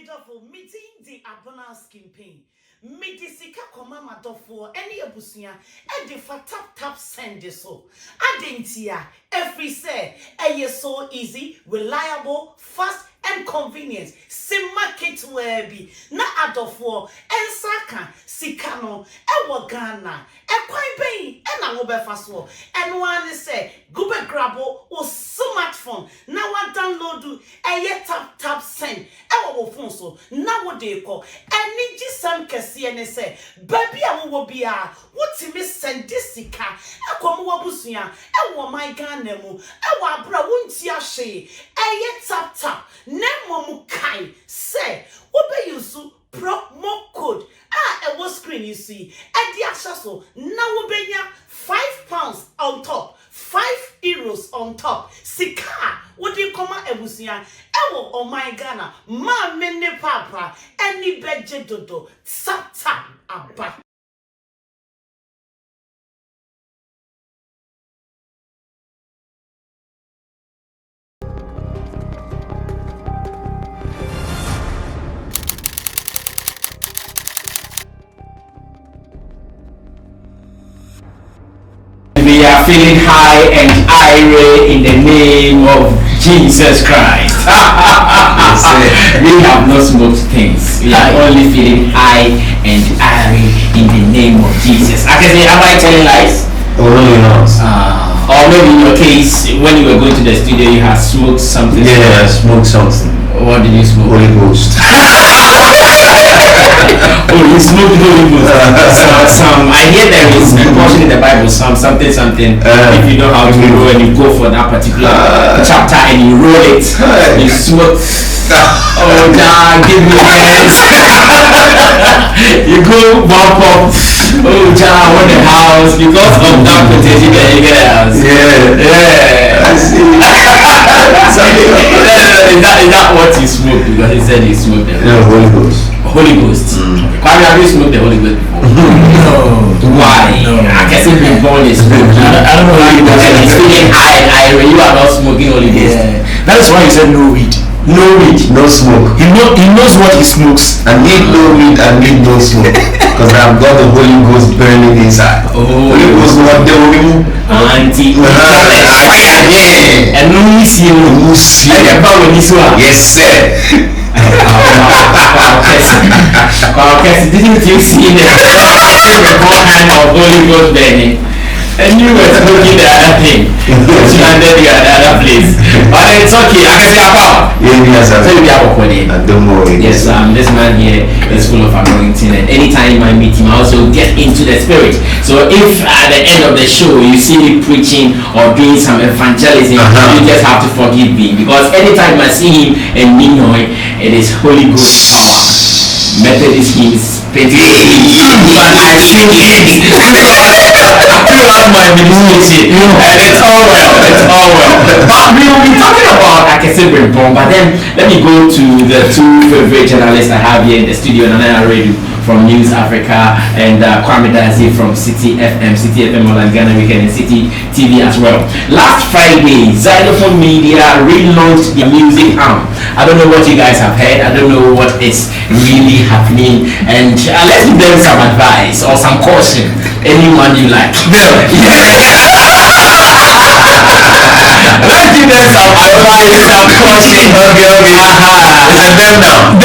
Medofo, meeting the abona skin pain. Medisika komama dofo, any abusia, and the tap send this so. Adentia, every say, so easy, reliable, fast, and convenient. Sim market webby, na adofo, and saka, sikano, and wagana, and quite pain, and I will be fast war. And one say, go back grabo or smartphone. Now I download do a tap send. I will phone so now what they call and need some and say, baby, I will be what to miss send this sika. I come wabusia, I want my ganemu, I want bra won't ya she a tap nemo mukai say, what be you so promo code a was screen you see at the access now be £5 on top. €5 on top. Sika, what do you come out ebusia? Ewo oh my Ghana, ma mene papa, any beje dodo, sata aba. We are feeling high and irate in the name of Jesus Christ. We have not smoked things. We are only feeling high and irate in the name of Jesus. I can say, am I telling lies? Oh, really not. Or maybe in your case, when you were going to the studio, you had smoked something. Yeah, I smoked something. What did you smoke? Holy Ghost. Oh, you smoked Holy Ghost. I hear there is a portion in the Bible, something. If you know how to roll and you go for that particular chapter and you roll it, you smoke. Oh, God, give me hands. You go bump up. Oh, John, I want a house. Because of that quotation, you get a house. Yeah. I see. Is that what you smoke? Because he said he smoked the Holy Ghost. Holy Ghost. Have you smoked the Holy Ghost before? No. Why? No. I guess if you're born is smoking. I don't know why you and he's feeling high and irate. You are not smoking Holy Ghost. Yeah. That's why you said no weed. No weed, no smoke. He knows what he smokes. I need no weed, I need no smoke. Because I've got the Holy Ghost burning inside. Oh. Holy Ghost, what they will do? Auntie. And no miss you. Yes, sir. Didn't you see the beforehand of Holy Ghost burning? And you were smoking the other thing. You landed you at the other place. But it's okay. I can say about. Yes, so you have a don't worry. Yes, this man here is full of anointing, and anytime I meet him, I also get into the spirit. So if at the end of the show you see me preaching or doing some evangelism, you just have to forgive me, because anytime I see him and Ninoy, it is Holy Ghost power. Methodist hymns, Pentecostal, but I sing it. I feel out my ministration, and it's all well. But we will be talking about Akesebren Bomb, but then let me go to the two favorite journalists I have here in the studio, Nana Radio from News Africa and Kwame Dazi from City FM Online Ghana Weekend, and City TV as well. Last Friday, Zylofon Media relaunched their music arm. I don't know what you guys have heard. I don't know what is really happening, and let's give them some advice or some caution. Anyone you like. Let's give them some advice, some caution. Okay. Them now.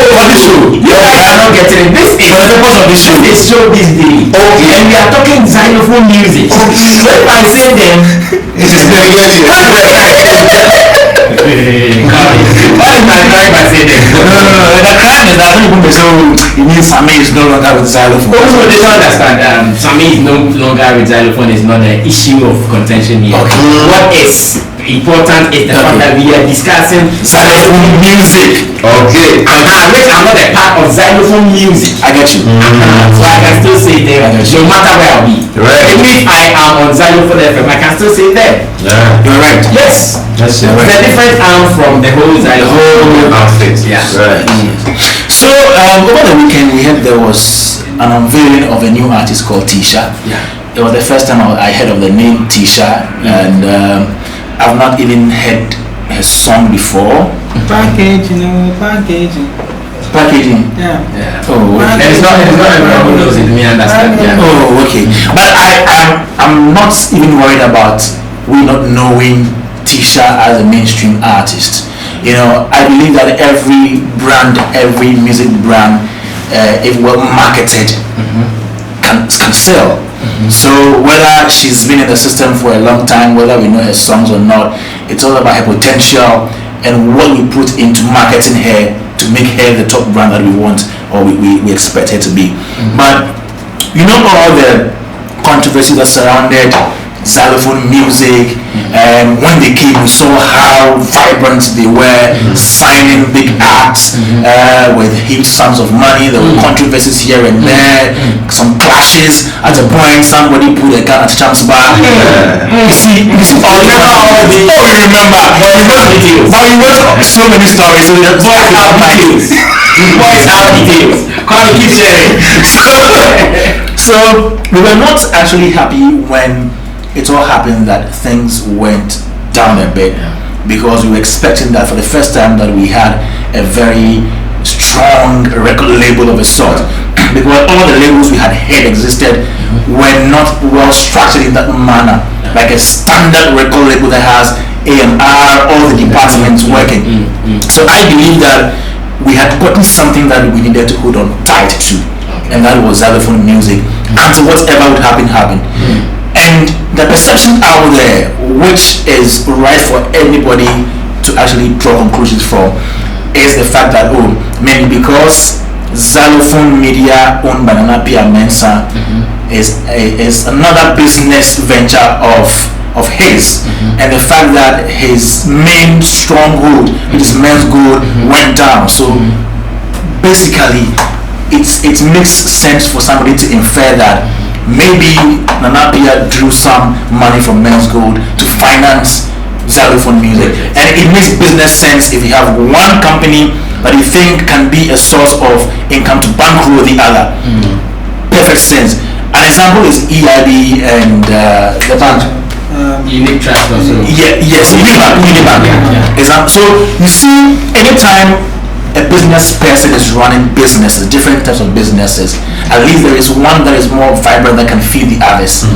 For the show. You guys are not getting it. This is the purpose of the show. This is Showbiz Day. Okay. And we are talking Zylofon music. Okay. So if I say them, it is very good. What is my crime by saying them? No. The crime is that when people say, it means Sammy is no longer with Zylofon. Also, they don't understand. Sammy is no longer with Zylofon is not the issue of contention here. Okay. What is important is the fact that we are discussing Zylofon music. Okay. Which I'm not a part of Zylofon music. I get you. So I can still say them no matter where I'll be. Right. Even if I am on Zylofon FM, I can still say them. Yeah. You're right. Yes. That's It's a different arm from the whole Zylofon outfit. Yeah. Right. So over the weekend we heard there was an unveiling of a new artist called Tisha. Yeah. It was the first time I heard of the name Tisha, and I've not even heard her song before? Packaging. Yeah. Oh, And it's not everyone who knows it. Me understand. Yeah. oh, okay. But I'm not even worried about we not knowing Tisha as a mainstream artist. You know, I believe that every brand, every music brand, if well marketed, can sell. So whether she's been in the system for a long time, whether we know her songs or not, it's all about her potential and what we put into marketing her to make her the top brand that we want or we expect her to be. But you know all the controversy that surrounded Zylofon music, when they came we saw how vibrant they were, signing big acts with huge sums of money. There were controversies here and there, some clashes. At a point somebody put a gun at Champ's bar. You see all the remember but you wrote so many stories, so the boys have details. Keep sharing. So we were not actually happy when it all happened that things went down a bit, because we were expecting that for the first time that we had a very strong record label of a sort, because all the labels we had heard existed were not well structured in that manner, like a standard record label that has A&R, all the departments working. So I believe that we had gotten something that we needed to hold on tight to, and that was Zylofon music, until whatever would happen. And the perception out there, which is right for anybody to actually draw conclusions from, is the fact that maybe because Zylofon Media owned by Nana Pia Mensah is another business venture of his, and the fact that his main stronghold, which is Men's Gold, went down. So basically, it makes sense for somebody to infer that maybe Nana Pia drew some money from Men's Gold to finance Zylofon music, and it makes business sense if you have one company that you think can be a source of income to bankroll the other. Perfect sense. An example is EIB and the bank. Unique Trust also. Yes, Unibank. So you see, anytime a business person is running businesses, different types of businesses, at least there is one that is more vibrant that can feed the others.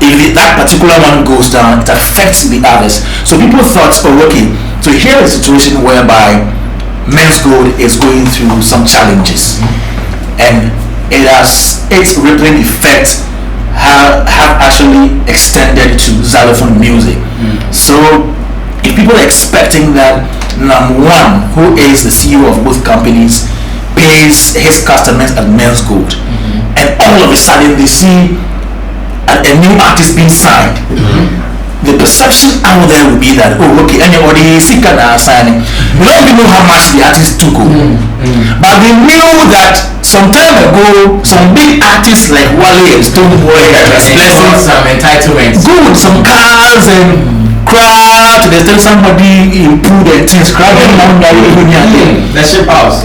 If that particular one goes down, it affects the others. So people thought, okay, so here is a situation whereby Men's Gold is going through some challenges, and its rippling effect have actually extended to Zylofon music. So if people are expecting that number one, who is the CEO of both companies, pays his customers at Men's Gold, and all of a sudden they see a new artist being signed, the perception out there will be that, anybody signing. We don't even know how much the artist took, but they knew that some time ago some big artists like Wale and Stoneboy had blessing some entitlements, some cars and crowd to the extent somebody improved their things, crowd them down there, the ship house.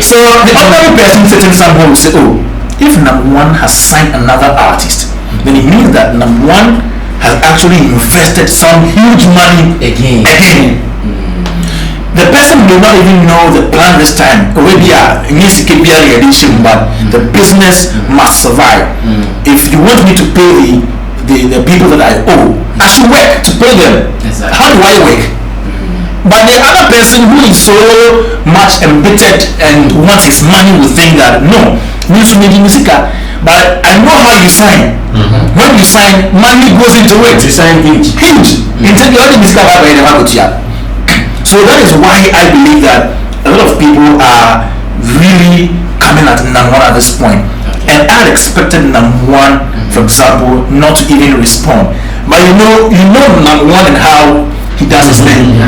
So the ordinary person sitting somewhere will say, if number one has signed another artist, then it means that number one has actually invested some huge money again. The person may not even know the plan this time. Already, edition, but the business must survive. If you want me to pay the people that I owe, I should work to pay them. Exactly. How do I work? But the other person who is so much embittered and wants his money will think that no, but I know how you sign. When you sign, money goes into it. You sign huge. So that is why I believe that a lot of people are really coming at number one at this point. And I expected number one, for example, not to even respond. But you know number one and how he does his thing.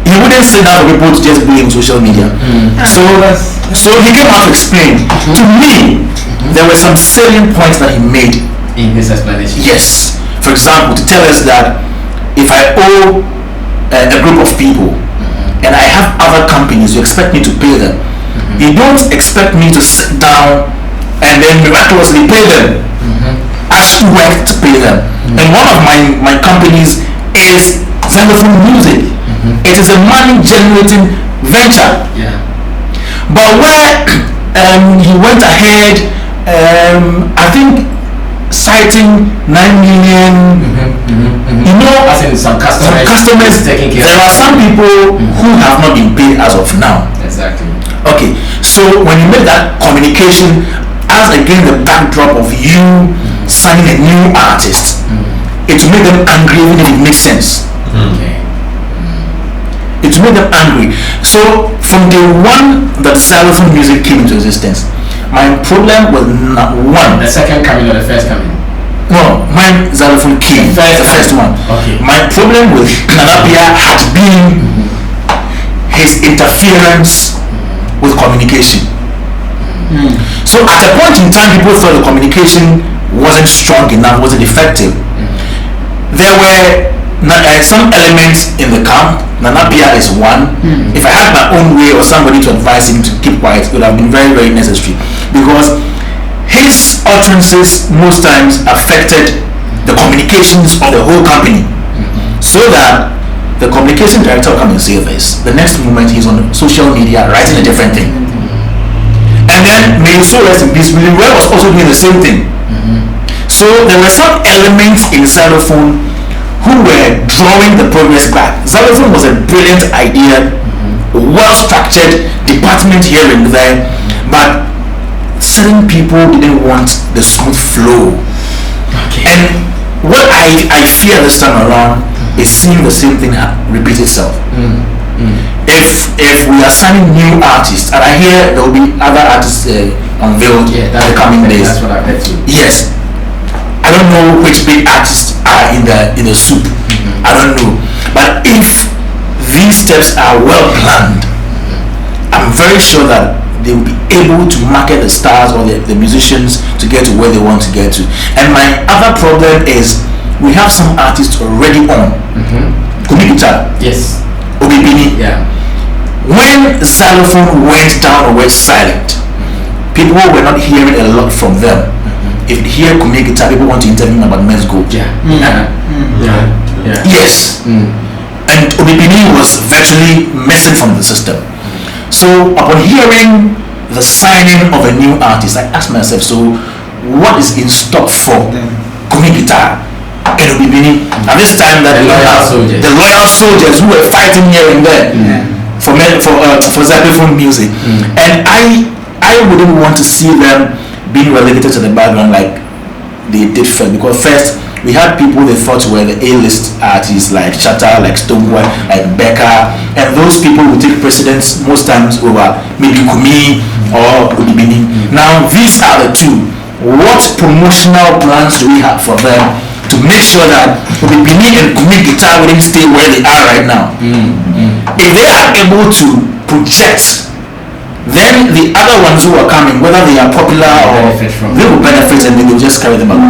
He wouldn't say that for people to just be on social media. So he came out to explain. To me, there were some salient points that he made in his explanation. Yes. For example, to tell us that if I owe a group of people and I have other companies who expect me to pay them, you don't expect me to sit down and then miraculously pay them. I should work to pay them. And one of my companies is Zylofon Music. It is a money generating venture. Yeah. But where he went ahead, I think citing 9 million, you know, As in some customers taking care. there are some people who have not been paid as of now. Exactly. Okay, so when you make that communication as again the backdrop of you signing a new artist, it will make them angry even if it makes sense. Okay. It will make them angry. So from day one that Zylofon Music came into existence, my problem was not one. The second coming or the first coming? No, mine Zylofon came. The first one. Okay. My problem with Nanapia had been his interference with communication. So at a point in time, people thought the communication wasn't strong enough, wasn't effective. There were some elements in the camp. Nanapia is one. If I had my own way or somebody to advise him to keep quiet, it would have been very, very necessary, because his utterances most times affected the communications of the whole company. So that the communication director will come and say this, the next moment he's on social media writing a different thing. And then may so rest in peace, William Well was also doing the same thing. So there were some elements in Zylofon who were drawing the progress back. Zylofon was a brilliant idea, well structured department here and there, but certain people didn't want the smooth flow. Okay. And what I fear this time around is seeing the same thing repeat itself. If we are signing new artists, and I hear there will be other artists unveiled in the coming days. That's what I've heard too. Yes, I don't know which big artists are in the soup. I don't know, but if these steps are well planned, I'm very sure that they will be able to market the stars or the musicians to get to where they want to get to. And my other problem is we have some artists already on. Kumikuta, Yes. Obibini. Yeah. When Zylofon went down or went silent, people were not hearing a lot from them. If you hear Kumikuta, people want to interview about Men's Go. Yeah. Yeah. Yes. And Obibini was virtually missing from the system. So upon hearing the signing of a new artist, I asked myself, so what is in stock for Kumikuta and Obibini at this time that the loyal soldiers who were fighting here and there for Zylofon Music? And I wouldn't want to see them being relegated to the background like they did first, because first we had people they thought were the A-list artists like Shatta, like Stoneboy, like Becca, and those people would take precedence most times over maybe Kumi or Udibini. Now these are the two. What promotional plans do we have for them to make sure that Udibini and Kumi Guitar wouldn't stay where they are right now? If they are able to project, then the other ones who are coming, whether they are popular or they will benefit, and they will just carry them along.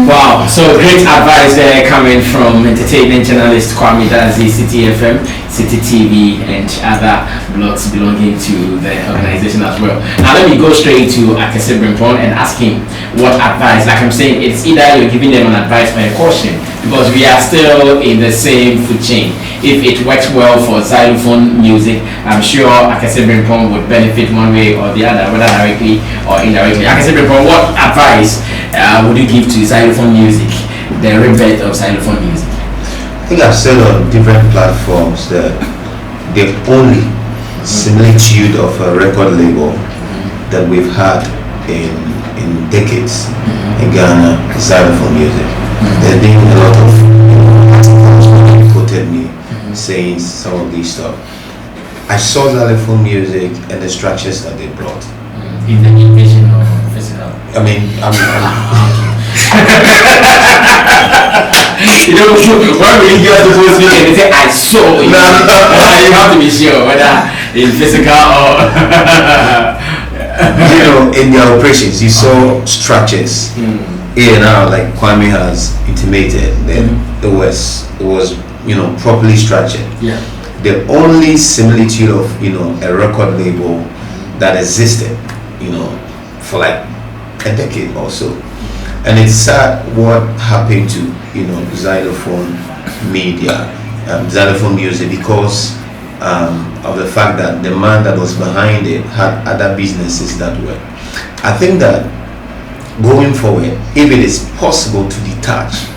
Wow, so great advice there coming from entertainment journalist Kwame Dazi, City FM, City TV, and other blogs belonging to the organization as well. Now let me go straight to Akese Brimpon and ask him what advice. Like I'm saying, it's either you're giving them an advice or a caution, because we are still in the same food chain. If it works well for Zylofon Music, I'm sure Akese Brimpon would benefit one way or the other, whether directly or indirectly. Akese Brimpon, what advice would you give to Zylofon Music, the rebirth of Zylofon Music? I think I've said on different platforms that the only similitude of a record label that we've had in decades in Ghana is Zylofon Music. There's been a lot of articles quoted me saying some of these stuff. I saw Zylofon Music and the structures that they brought. In the vision or physical? I mean, you know, when we hear the voice speaking, they say, I saw you. You have to be sure whether in physical or you know, in their operations, you saw structures. A&R, like Kwame has intimated, that it was properly structured. Yeah. The only similitude of a record label that existed, for like a decade or so, and it's sad what happened to Zylofon media, Zylofon Music, because of the fact that the man that was behind it had other businesses that were. I think that going forward, if it is possible to detach,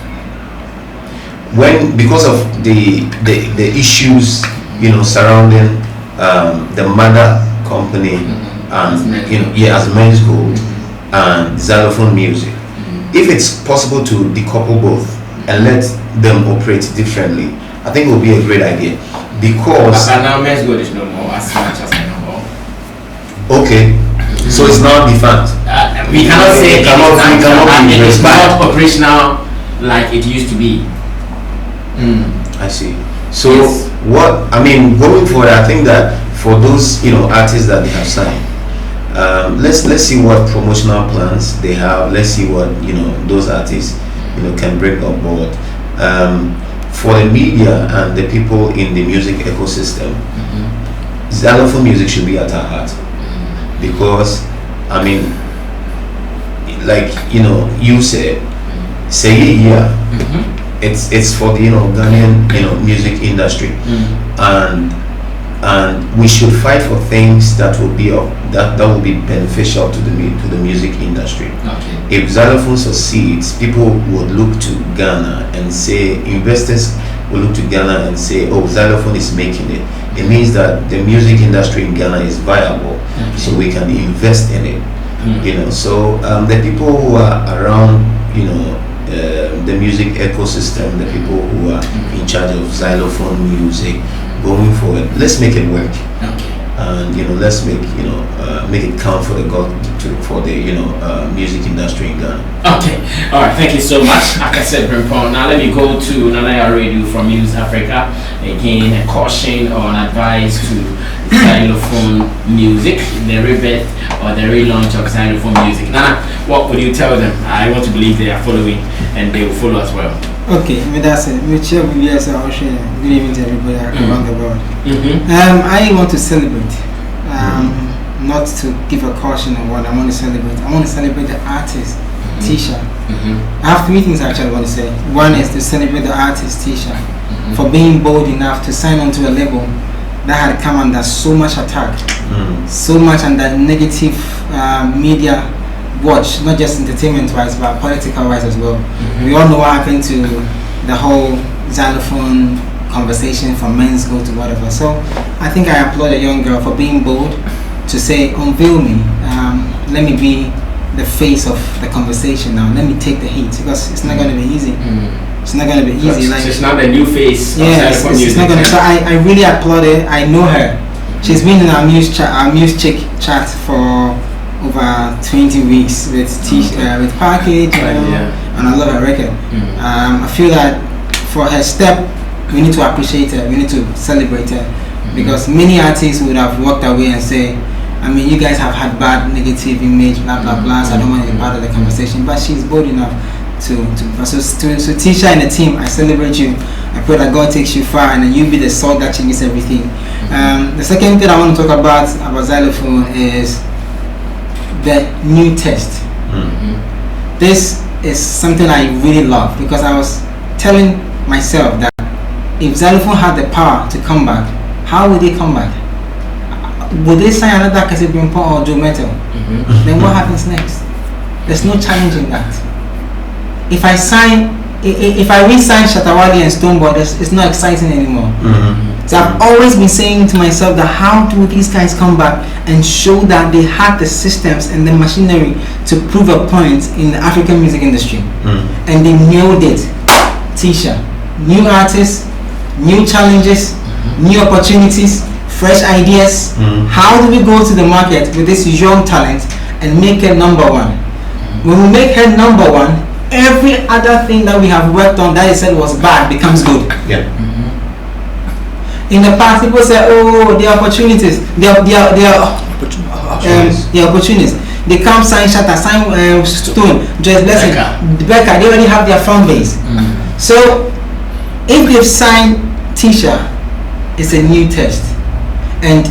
because of the issues, surrounding the mother company and as Men's Gold and Zylofon Music, if it's possible to decouple both and let them operate differently, I think it will be a great idea. Because but now Men's Gold is no more as much as I know. Okay, so it's not defunct. We cannot say it is not operational like it used to be. I see. So going forward, I think that for those artists that they have signed, let's see what promotional plans they have. Let's see what those artists can bring on board. For the media and the people in the music ecosystem, Zylofon Music should be at our heart, because you said, it's for the Ghanaian music industry, and we should fight for things that will be beneficial to the music industry. Okay. If Zylofon succeeds, people would look to Ghana and say, investors will look to Ghana and say, oh, Zylofon is making it. It means that the music industry in Ghana is viable, so we can invest in it. So the people who are around the music ecosystem, the people who are in charge of Zylofon Music going forward, let's make it work. Okay. And let's make it count for the music industry in Ghana. Okay, all right, thank you so much. Like I said, Brimpon, now let me go to Nanaya Radio from News Africa. Again, a caution or an advice to Zylofon Music, the rebirth or the relaunch of Zylofon Music. Nana, what would you tell them? I want to believe they are following and they will follow as well. Okay, that's it. Good evening to everybody around the world. I want to celebrate, not to give a caution on what I want to celebrate. I want to celebrate the artist, Tisha. I have three things actually I want to say. One is to celebrate the artist, Tisha, for being bold enough to sign on to a label that had come under so much attack, so much under negative media watch, not just entertainment wise but political wise as well. We all know what happened to the whole Zylofon conversation from Men's Gold to whatever. So I think I applaud a young girl for being bold to say, unveil me, let me be the face of the conversation now, let me take the heat, because it's not going to be easy. It's not going to be easy. Like, it's not the new face. Yeah, it's not going to. So I really applaud it. I know her. She's been in our music chat for over 20 weeks with with Package, and I love her record. I feel that for her step, we need to appreciate her, we need to celebrate her, because many artists would have walked away and say, you guys have had bad negative image, blah blah blah, so I don't want to be part of the conversation. But she's bold enough so Tisha and the team, I celebrate you. I pray that God takes you far and you be the sword that changes everything. The second thing I want to talk about Zylofon is the new test. This is something I really love, because I was telling myself that if Zylofon had the power to come back, how would they come back? Would they sign another Kasi Brimpon or Joe Metal? Then what happens next? There's no challenging that. If I re-sign Shatawali and Stoneboy, it's not exciting anymore. So I've always been saying to myself that how do these guys come back and show that they have the systems and the machinery to prove a point in the African music industry, and they nailed it. Tisha, new artists, new challenges, new opportunities, fresh ideas. How do we go to the market with this young talent and make her number one? When we make her number one, every other thing that we have worked on that I said was bad becomes good. In the past, people say, "Oh, the opportunities, the opportunities. They come sign Shatta, sign Stone, Joyce Blessing, Becca. They already have their fan base. So, if they've signed Tisha, it's a new test, and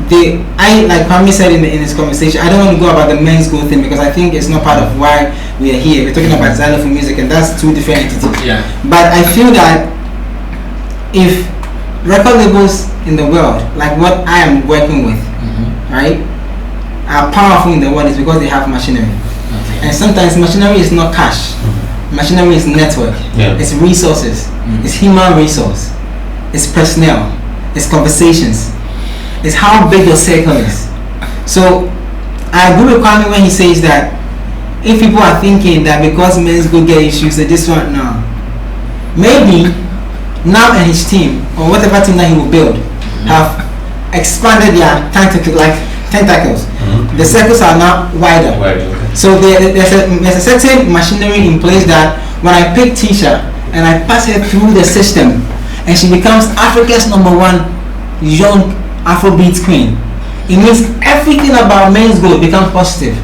like Kwame said in his conversation, I don't want to go about the Men's Gold thing because I think it's not part of why we are here. We're talking about Zylofon Music, and that's two different entities. But I feel that if record labels in the world, like what I am working with, right, are powerful in the world, is because they have machinery. And sometimes machinery is not cash. Machinery is network. It's resources. It's human resource. It's personnel. It's conversations. It's how big your circle is. So I agree with Kwame when he says that if people are thinking that because men's go get issues, they just want no. Maybe now and his team or whatever team that he will build have expanded their tentacles. The circles are now wider. So there's a certain machinery in place that when I pick Tisha and I pass her through the system and she becomes Africa's #1 young Afrobeat queen, it means everything about men's gold becomes positive.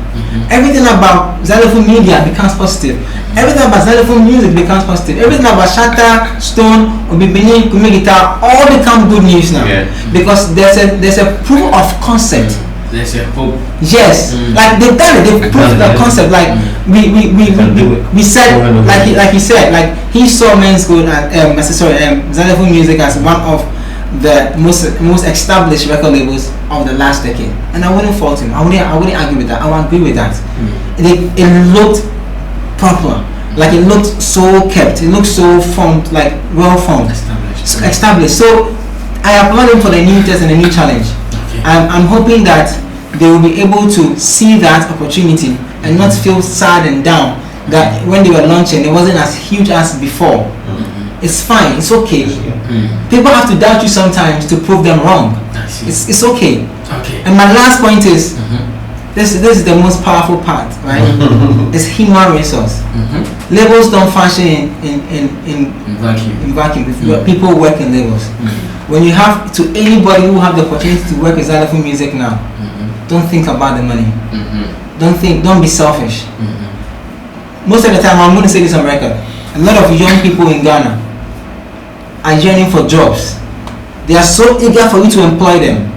Everything about Zylofon media becomes positive. Everything about Zylofon music becomes positive. Everything about Shatta, Stone, Obibini, Kumi Guitar, all become good news now. Because there's a proof of concept. There's a hope. Yes, like they've done it. They've proved the concept. Like we said, like he said, like he saw men's gold and Zylofon music as one of the most established record labels of the last decade, and I wouldn't fault him. I wouldn't argue with that. I would agree with that. It looked proper, like it looked so kept. It looked so formed, like well formed, established. So I applaud him for the new test and the new challenge. I'm hoping that they will be able to see that opportunity and not feel sad and down that when they were launching it wasn't as huge as before. It's fine, it's okay. People have to doubt you sometimes to prove them wrong. It's okay. And my last point is this is the most powerful part, right? It's human resource. Labels don't function in vacuum. People work in labels. When you have to anybody who have the opportunity to work with Zylofon music now, don't think about the money. Don't be selfish. Most of the time, I'm going to say this on record, a lot of young people in Ghana are yearning for jobs. They are so eager for you to employ them.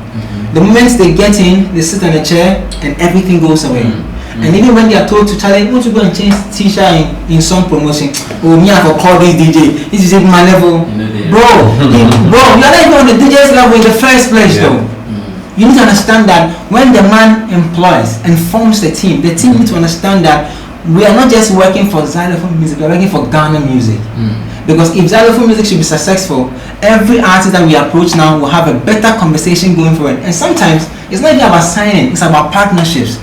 The moment they get in, they sit on a chair and everything goes away. And even when they are told to challenge, want to go and change T-shirt in some promotion, oh me I have call this DJ, this is at my level. Bro, you're not even on the DJ's level in the first place though. You need to understand that when the man employs and forms the team need to understand that we are not just working for Zylofon music, we are working for Ghana music. Because if Zylofon music should be successful, every artist that we approach now will have a better conversation going forward. And sometimes it's not even about signing, it's about partnerships.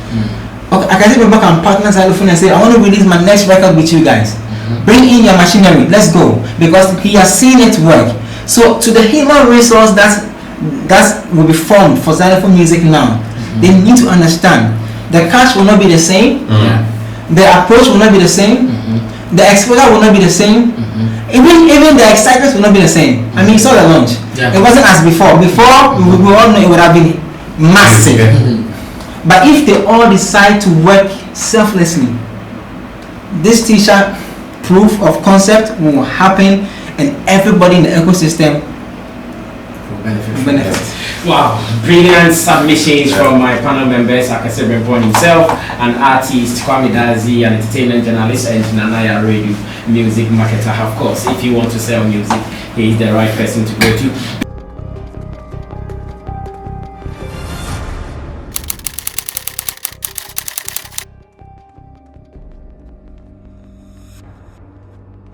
Okay, I can say back and partner Zylofon and say, I want to release my next record with you guys. Bring in your machinery, let's go. Because he has seen it work. So to the human resource that will be formed for Zylofon music now, they need to understand the cash will not be the same, the approach will not be the same, the exposure will not be the same, even the excitement will not be the same. I mean, you saw the launch. It wasn't as before. Before, we all know it would have been massive. But if they all decide to work selflessly, this T-shirt proof of concept will happen and everybody in the ecosystem will benefit. Wow, brilliant submissions from my panel members, Akasebe Bon himself, an artist, Kwame Dazi, an entertainment journalist, and Nanaya radio music marketer. Of course, if you want to sell music, he is the right person to go to.